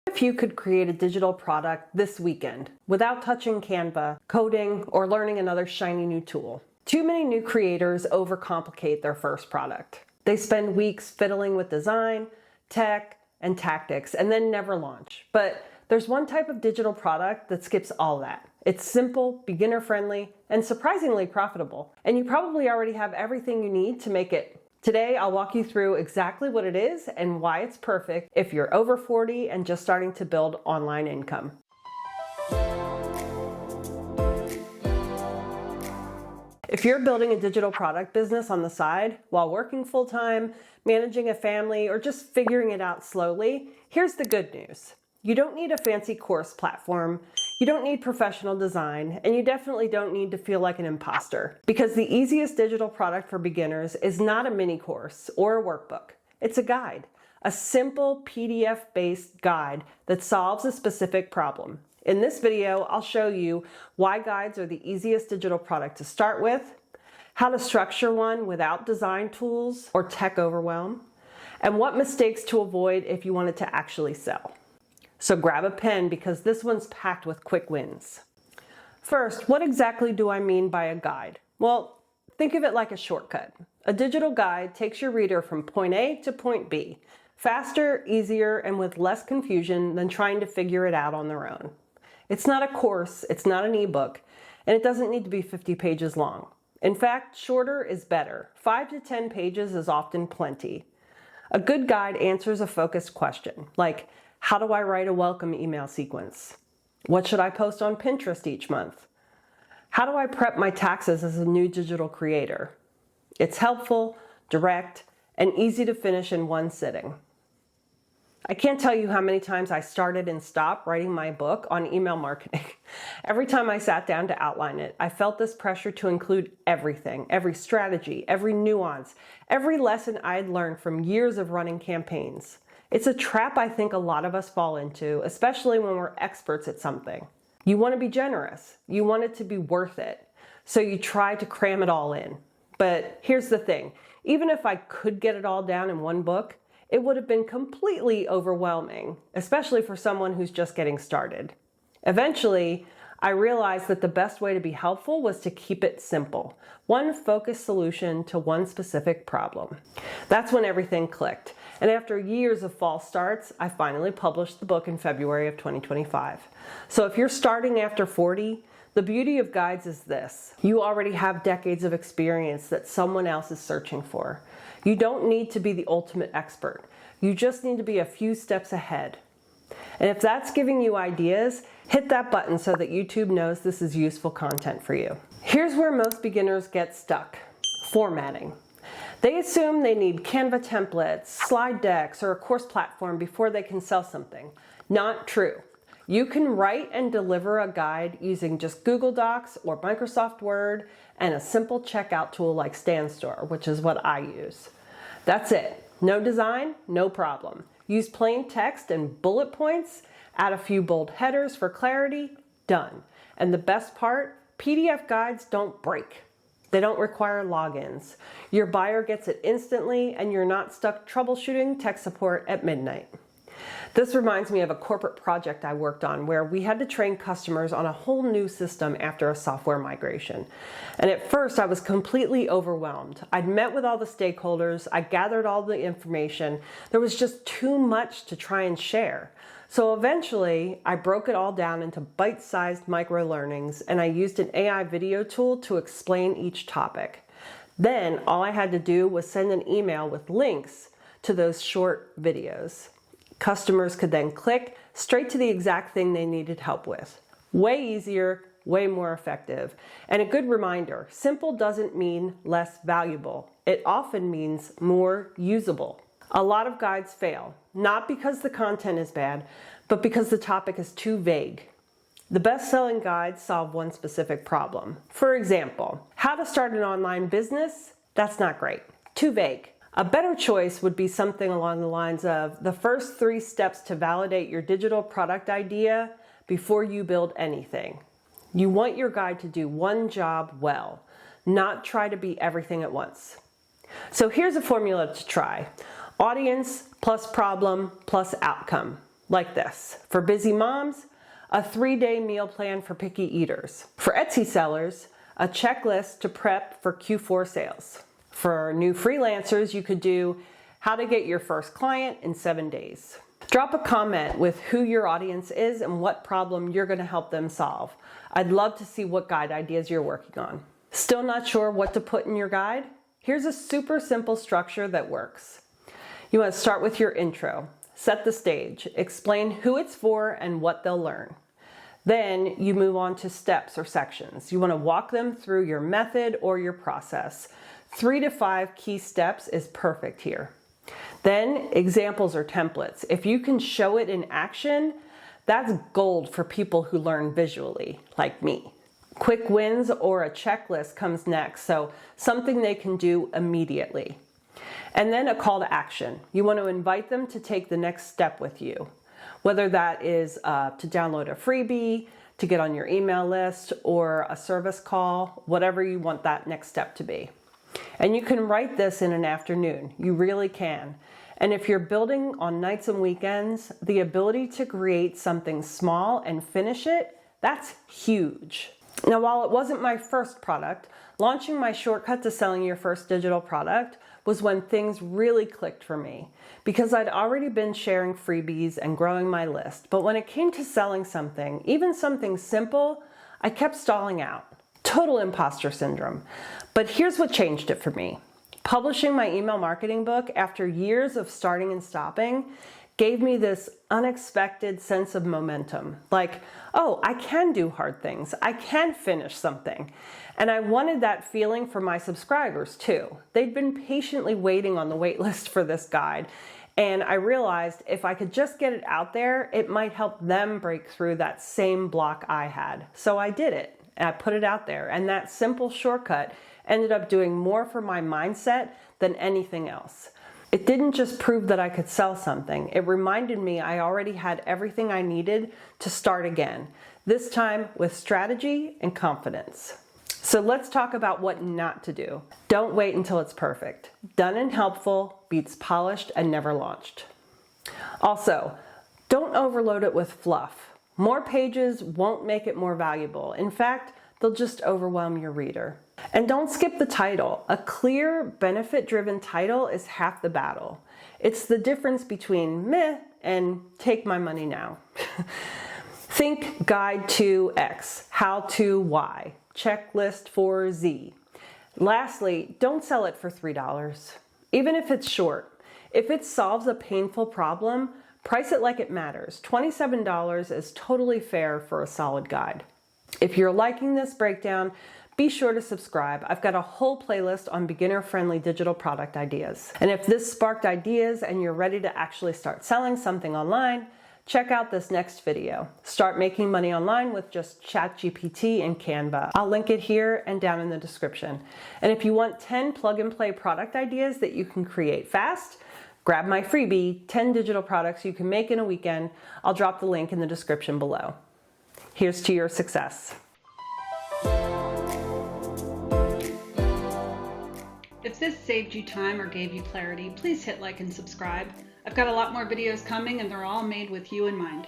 If you could create a digital product this weekend without touching Canva, coding, or learning another shiny new tool? Too many new creators overcomplicate their first product. They spend weeks fiddling with design, tech, and tactics, and then never launch. But there's one type of digital product that skips all that. It's simple, beginner-friendly, and surprisingly profitable. And you probably already have everything you need to make it. Today, I'll walk you through exactly what it is and why it's perfect if you're over 40 and just starting to build online income. If you're building a digital product business on the side while working full-time, managing a family, or just figuring it out slowly, here's the good news. You don't need a fancy course platform, you don't need professional design, and you definitely don't need to feel like an imposter. Because the easiest digital product for beginners is not a mini course or a workbook. It's a guide, a simple PDF-based guide that solves a specific problem. In this video, I'll show you why guides are the easiest digital product to start with, how to structure one without design tools or tech overwhelm, and what mistakes to avoid if you want it to actually sell. So grab a pen because this one's packed with quick wins. First, what exactly do I mean by a guide? Well, think of it like a shortcut. A digital guide takes your reader from point A to point B, faster, easier, and with less confusion than trying to figure it out on their own. It's not a course, it's not an ebook, and it doesn't need to be 50 pages long. In fact, shorter is better. 5 to 10 pages is often plenty. A good guide answers a focused question, like, how do I write a welcome email sequence? What should I post on Pinterest each month? How do I prep my taxes as a new digital creator? It's helpful, direct, and easy to finish in one sitting. I can't tell you how many times I started and stopped writing my book on email marketing. Every time I sat down to outline it, I felt this pressure to include everything, every strategy, every nuance, every lesson I'd learned from years of running campaigns. It's a trap I think a lot of us fall into, especially when we're experts at something. You want to be generous. You want it to be worth it. So you try to cram it all in. But here's the thing. Even if I could get it all down in one book, it would have been completely overwhelming, especially for someone who's just getting started. Eventually, I realized that the best way to be helpful was to keep it simple. One focused solution to one specific problem. That's when everything clicked. And after years of false starts, I finally published the book in February of 2025. So if you're starting after 40, the beauty of guides is this. You already have decades of experience that someone else is searching for. You don't need to be the ultimate expert. You just need to be a few steps ahead. And if that's giving you ideas, hit that button so that YouTube knows this is useful content for you. Here's where most beginners get stuck. Formatting. They assume they need Canva templates, slide decks, or a course platform before they can sell something. Not true. You can write and deliver a guide using just Google Docs or Microsoft Word and a simple checkout tool like StanStore, which is what I use. That's it. No design, no problem. Use plain text and bullet points, add a few bold headers for clarity, done. And the best part, PDF guides don't break. They don't require logins. Your buyer gets it instantly and you're not stuck troubleshooting tech support at midnight. This reminds me of a corporate project I worked on where we had to train customers on a whole new system after a software migration. And at first I was completely overwhelmed. I'd met with all the stakeholders, I gathered all the information. There was just too much to try and share. So eventually I broke it all down into bite-sized micro learnings and I used an AI video tool to explain each topic. Then all I had to do was send an email with links to those short videos. Customers could then click straight to the exact thing they needed help with. Way easier, way more effective. And a good reminder, simple doesn't mean less valuable. It often means more usable. A lot of guides fail, not because the content is bad, but because the topic is too vague. The best-selling guides solve one specific problem. For example, how to start an online business? That's not great. Too vague. A better choice would be something along the lines of the first 3 steps to validate your digital product idea before you build anything. You want your guide to do one job well, not try to be everything at once. So here's a formula to try. Audience plus problem plus outcome. like this. For busy moms, a 3-day meal plan for picky eaters. For Etsy sellers, a checklist to prep for Q4 sales. For new freelancers, you could do how to get your first client in 7 days. Drop a comment with who your audience is and what problem you're going to help them solve. I'd love to see what guide ideas you're working on. Still not sure what to put in your guide? Here's a super simple structure that works. You want to start with your intro. Set the stage. Explain who it's for and what they'll learn. Then you move on to steps or sections. You want to walk them through your method or your process. 3 to 5 key steps is perfect here. Then examples or templates. If you can show it in action, that's gold for people who learn visually, like me. Quick wins or a checklist comes next, so something they can do immediately. And then a call to action. You want to invite them to take the next step with you, whether that is to download a freebie, to get on your email list, or a service call, whatever you want that next step to be. And you can write this in an afternoon. You really can. And if you're building on nights and weekends, the ability to create something small and finish it, that's huge. Now, while it wasn't my first product, launching my shortcut to selling your first digital product was when things really clicked for me, because I'd already been sharing freebies and growing my list. But when it came to selling something, even something simple, I kept stalling out. Total imposter syndrome. But here's what changed it for me. Publishing my email marketing book after years of starting and stopping gave me this unexpected sense of momentum. Like, oh, I can do hard things. I can finish something. And I wanted that feeling for my subscribers too. They'd been patiently waiting on the wait list for this guide. And I realized if I could just get it out there, it might help them break through that same block I had. So I did it. And I put it out there. And that simple shortcut ended up doing more for my mindset than anything else. It didn't just prove that I could sell something. It reminded me I already had everything I needed to start again, this time with strategy and confidence. So let's talk about what not to do. Don't wait until it's perfect. Done and helpful beats polished and never launched. Also, don't overload it with fluff. More pages won't make it more valuable. In fact, they'll just overwhelm your reader. And don't skip the title. A clear, benefit-driven title is half the battle. It's the difference between meh and take my money now. Think guide to X, how to Y, checklist for Z. Lastly, don't sell it for $3, even if it's short. If it solves a painful problem, price it like it matters. $27 is totally fair for a solid guide. If you're liking this breakdown, be sure to subscribe. I've got a whole playlist on beginner-friendly digital product ideas. And if this sparked ideas and you're ready to actually start selling something online, check out this next video. Start making money online with just ChatGPT and Canva. I'll link it here and down in the description. And if you want 10 plug-and-play product ideas that you can create fast, grab my freebie, 10 digital products you can make in a weekend. I'll drop the link in the description below. Here's to your success. If this saved you time or gave you clarity, please hit like and subscribe. I've got a lot more videos coming and they're all made with you in mind.